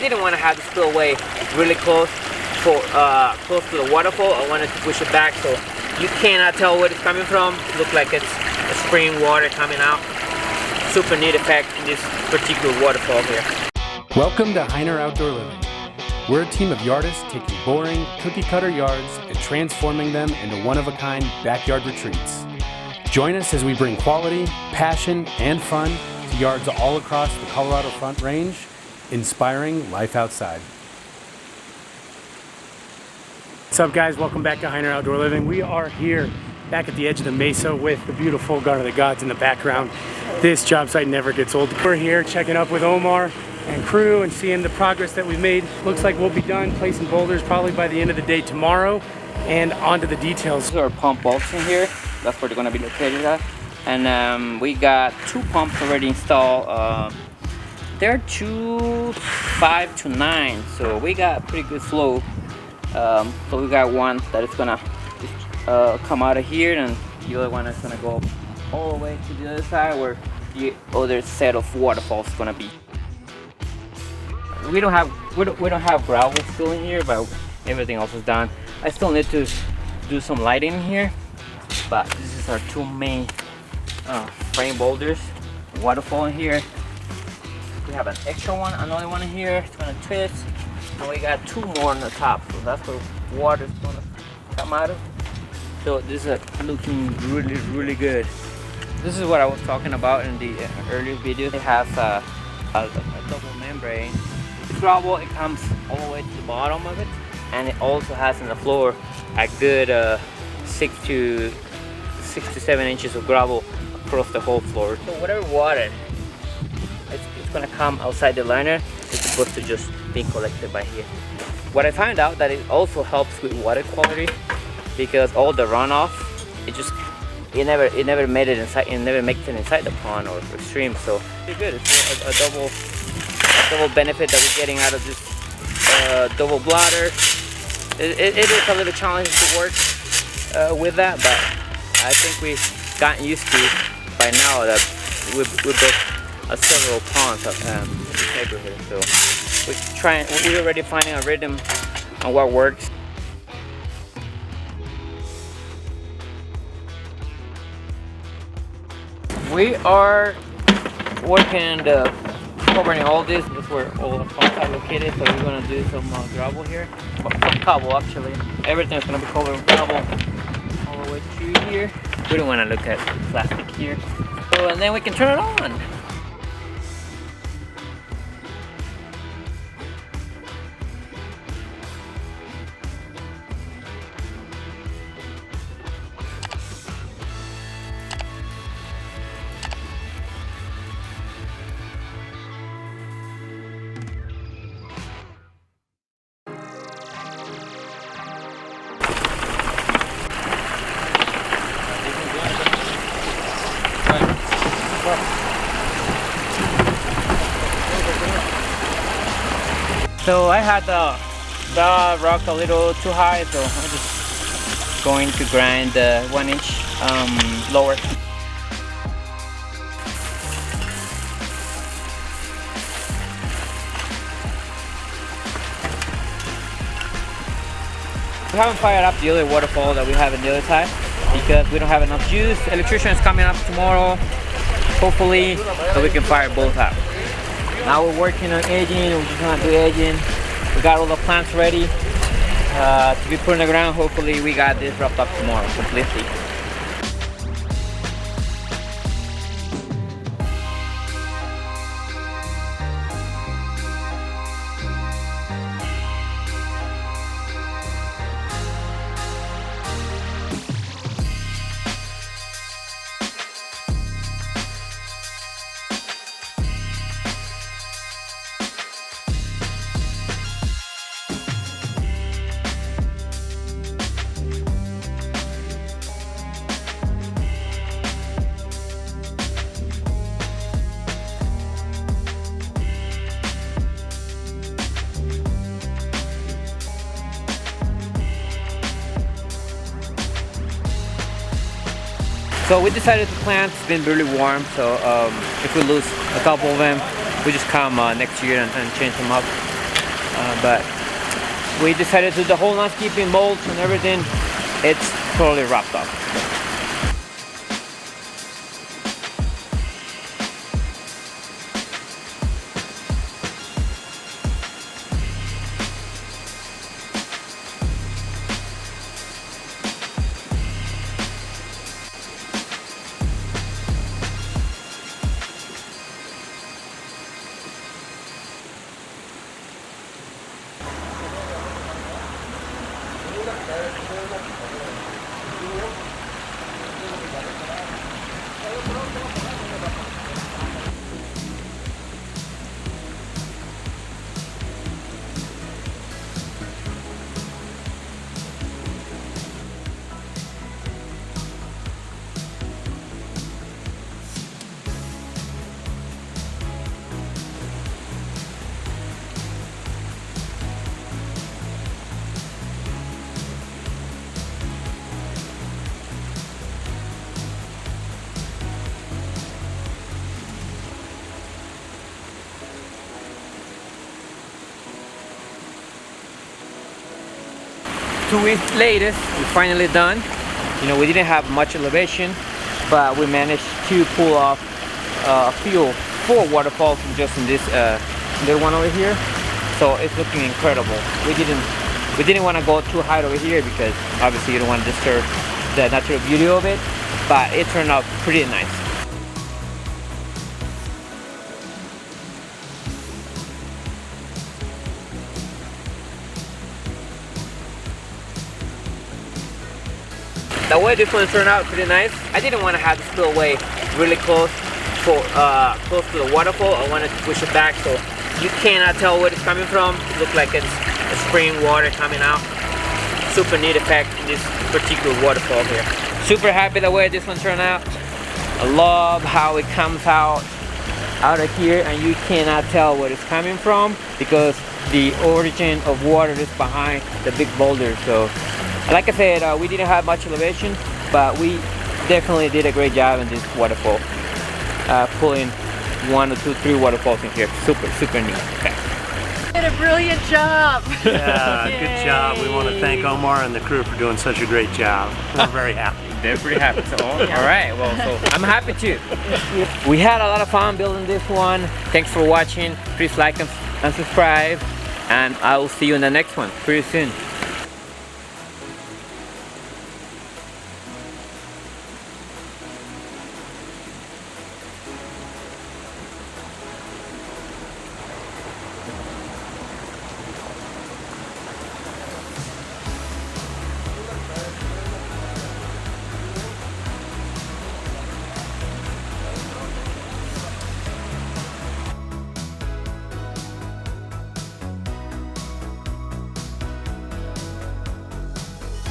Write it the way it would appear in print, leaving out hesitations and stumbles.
didn't want to have the spillway really close to the waterfall. I wanted to push it back so you cannot tell where it's coming from. It looks like it's a spring water coming out. Super neat effect in this particular waterfall here. Welcome to Hiner Outdoor Living. We're a team of yardists taking boring, cookie-cutter yards and transforming them into one-of-a-kind backyard retreats. Join us as we bring quality, passion, and fun to yards all across the Colorado Front Range, inspiring life outside. What's up, guys? Welcome back to Hiner Outdoor Living. We are here back at the edge of the mesa with the beautiful Garden of the Gods in the background. This job site never gets old. We're here checking up with Omar and crew and seeing the progress that we've made. Looks like we'll be done placing boulders probably by the end of the day tomorrow, and on to the details. These are pump bolts in here. That's where they're going to be located at. And we got 2 pumps already installed. They're 5 to 9, so we got pretty good flow. So we got one that is going to come out of here, and the other one is going to go all the way to the other side where the other set of waterfalls is going to be. We don't have gravel still in here, but everything else is done. I still need to do some lighting here, but this is our 2 main frame boulders. Waterfall in here. We have an extra one, another one in here. It's gonna twist, and we got 2 more on the top. So that's where water is gonna come out of. So this is looking really good. This is what I was talking about in the earlier video. It has a double membrane. It's gravel, it comes all the way to the bottom of it, and it also has in the floor a good 6 to 7 inches of gravel across the whole floor. So whatever water it's gonna come outside the liner, it's supposed to just be collected by here. What I found out that it also helps with water quality, because all the runoff, it never made it inside. It never makes it inside the pond or stream. So it's good. It's a double benefit that we're getting out of this double bladder. It is a little challenging to work with that, but I think we've gotten used to by now that we built several ponds in this neighborhood. So we're already finding a rhythm on what works. We are working covering all this. This is where all the ponds are located. So we're gonna do some gravel here, some cobble actually. Everything's gonna be covered with gravel all the way through here. We don't want to look at plastic here. So and then we can turn it on. So I had the rock a little too high, so I'm just going to grind 1 inch lower. We haven't fired up the other waterfall that we have on the other side because we don't have enough juice. Electrician is coming up tomorrow, hopefully, so we can fire both up. Now we're working on edging. We're just gonna do edging. We got all the plants ready to be put in the ground. Hopefully we got this wrapped up tomorrow completely. So we decided to plant. It's been really warm, so if we lose a couple of them, we just come next year and change them up. but we decided to do the whole landscaping, molds and everything. It's totally wrapped up. 2 weeks later, we finally done. You know, we didn't have much elevation, but we managed to pull off a few 4 waterfalls just in this little one over here. So it's looking incredible. We didn't want to go too high over here because obviously you don't want to disturb the natural beauty of it, but it turned out pretty nice. The way this one turned out pretty nice. I didn't want to have the spillway really close to the waterfall. I wanted to push it back so you cannot tell where it's coming from. It looks like it's a spring water coming out. Super neat effect in this particular waterfall here. Super happy the way this one turned out. I love how it comes out of here and you cannot tell where it's coming from because the origin of water is behind the big boulder. So like I said, we didn't have much elevation, but we definitely did a great job in this waterfall. Pulling 1 or 2, 3 waterfalls in here. Super neat. Okay. Did a brilliant job. Yeah, good job. We want to thank Omar and the crew for doing such a great job. We're very happy. They're pretty happy. So, all right. Well, so I'm happy too. We had a lot of fun building this one. Thanks for watching. Please like and subscribe, and I will see you in the next one pretty soon.